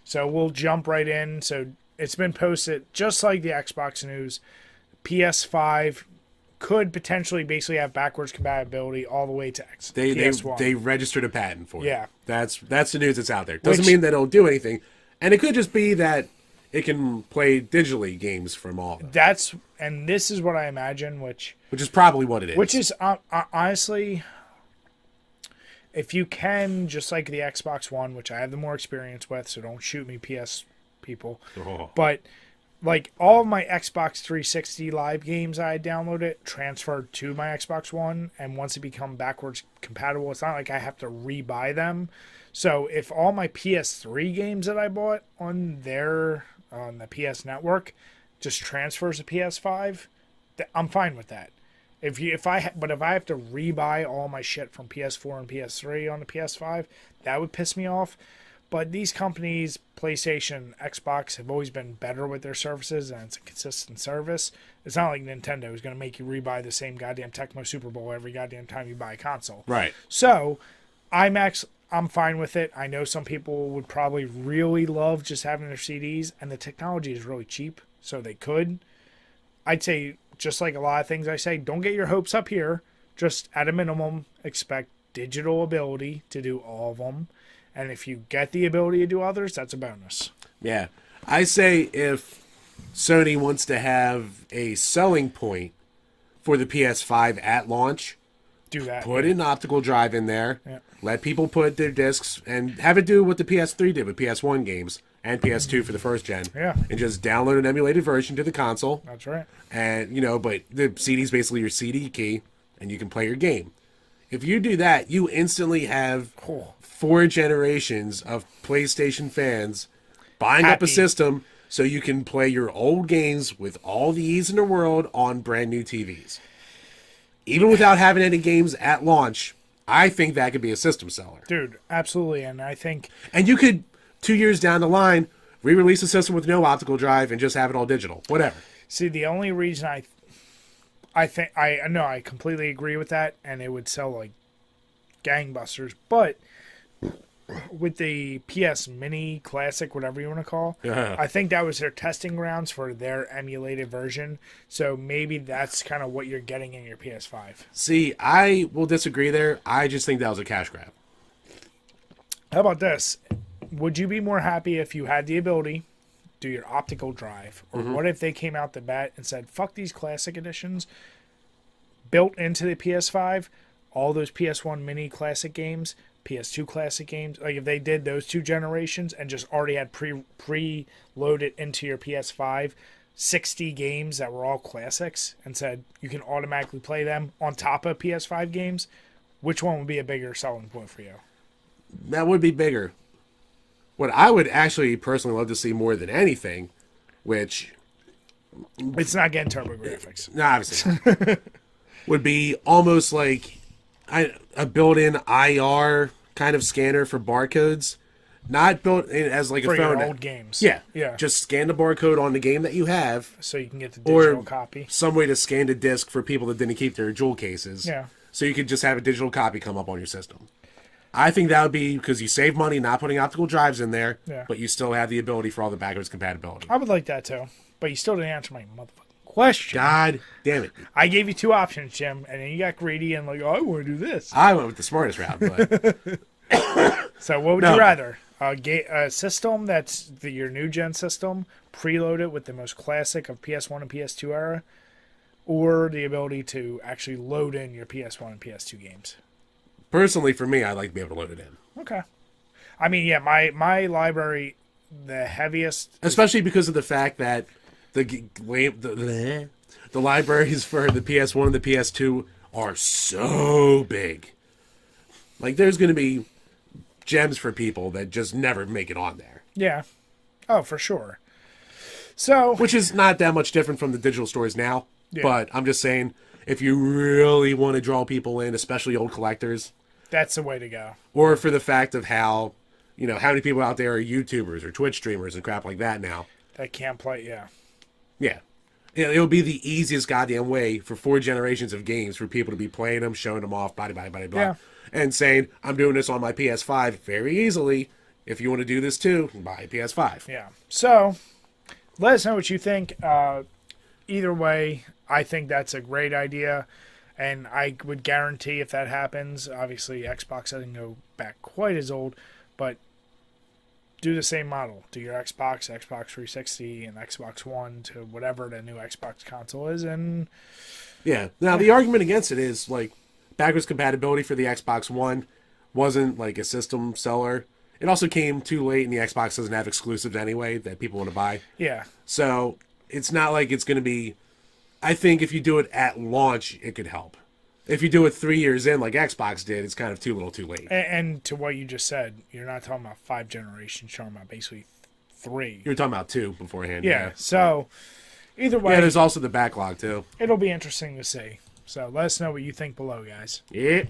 So we'll jump right in. So it's been posted just like the Xbox news. PS5 could potentially basically have backwards compatibility all the way to PS1. They registered a patent for it. Yeah. That's the news that's out there. Doesn't mean they don't do anything. And it could just be that it can play digitally games from all of them. And this is what I imagine, which is probably what it is. Which is honestly, if you can, just like the Xbox One, which I have the more experience with, so don't shoot me, PS people. Oh. But like all of my Xbox 360 live games I downloaded transferred to my Xbox One, and once it become backwards compatible, it's not like I have to rebuy them. So if all my PS3 games that I bought on the PS Network just transfers to PS5, I'm fine with that. If I have to rebuy all my shit from PS4 and PS3 on the PS5, that would piss me off. But these companies, PlayStation, Xbox, have always been better with their services, and it's a consistent service. It's not like Nintendo is going to make you rebuy the same goddamn Tecmo Super Bowl every goddamn time you buy a console. Right. So, I'm fine with it. I know some people would probably really love just having their CDs, and the technology is really cheap, so they could. I'd say, just like a lot of things I say, don't get your hopes up here. Just at a minimum, expect digital ability to do all of them. And if you get the ability to do others, that's a bonus. Yeah. I say if Sony wants to have a selling point for the PS5 at launch, do that. Put an optical drive in there. Yeah. Let people put their discs and have it do what the PS3 did with PS1 games and PS2 for the first gen. Yeah. And just download an emulated version to the console. That's right. And, but the CD is basically your CD key, and you can play your game. If you do that, you instantly have 4 generations of PlayStation fans buying up a system so you can play your old games with all the ease in the world on brand new TVs. Even without having any games at launch, I think that could be a system seller. Dude, absolutely. And I think... And you could, 2 years down the line, re-release a system with no optical drive and just have it all digital. Whatever. See, the only reason I completely agree with that, and it would sell like gangbusters. But with the PS Mini Classic, whatever you want to call, I think that was their testing grounds for their emulated version. So maybe that's kind of what you're getting in your PS5. See, I will disagree there. I just think that was a cash grab. How about this? Would you be more happy if you had the ability do your optical drive? Or what if they came out the bat and said, fuck these classic editions, built into the PS5, all those PS1 mini classic games, PS2 classic games, like if they did those 2 generations and just already had pre-loaded into your PS5 60 games that were all classics and said you can automatically play them on top of PS5 games, which one would be a bigger selling point for you? That would be bigger. What I would actually personally love to see more than anything, which... It's not getting TurboGrafx. No, obviously. would be almost like a built-in IR kind of scanner for barcodes. Not built in as like for a phone. Your old games. Yeah. Yeah. Just scan the barcode on the game that you have. So you can get the digital copy. Some way to scan the disc for people that didn't keep their jewel cases. Yeah. So you could just have a digital copy come up on your system. I think that would be because you save money not putting optical drives in there, but you still have the ability for all the backwards compatibility. I would like that too. But you still didn't answer my motherfucking question. God damn it. I gave you 2 options, Jim, and then you got greedy and like, oh, I want to do this. I went with the smartest route, but... So what would you rather? A system that's your new gen system, preloaded with the most classic of PS1 and PS2 era, or the ability to actually load in your PS1 and PS2 games? Personally, for me, I'd like to be able to load it in. Okay. I mean, yeah, my library, the heaviest... Especially because of the fact that the libraries for the PS1 and the PS2 are so big. Like, there's going to be gems for people that just never make it on there. Yeah. Oh, for sure. So... Which is not that much different from the digital stores now. Yeah. But I'm just saying, if you really want to draw people in, especially old collectors... That's the way to go. Or for the fact of how, how many people out there are YouTubers or Twitch streamers and crap like that now. That can't play, yeah. Yeah. It'll be the easiest goddamn way for 4 generations of games for people to be playing them, showing them off, blah, blah, blah, blah, yeah. and saying, I'm doing this on my PS5 very easily. if you want to do this too, buy a PS5. Yeah. So let us know what you think. Either way, I think that's a great idea. And I would guarantee if that happens, obviously Xbox doesn't go back quite as old, but do the same model. Do your Xbox, Xbox 360, and Xbox One to whatever the new Xbox console is. And yeah. Now, the argument against it is, like, backwards compatibility for the Xbox One wasn't, like, a system seller. It also came too late, and the Xbox doesn't have exclusives anyway that people want to buy. yeah. So it's not like it's going to be... I think if you do it at launch, it could help. If you do it 3 years in, like Xbox did, it's kind of too little too late. And to what you just said, you're not talking about 5 generations, you're talking about basically 3. You were talking about 2 beforehand. Yeah. So either way, Yeah, there's also the backlog, too. it'll be interesting to see. So let us know what you think below, guys. Yeah.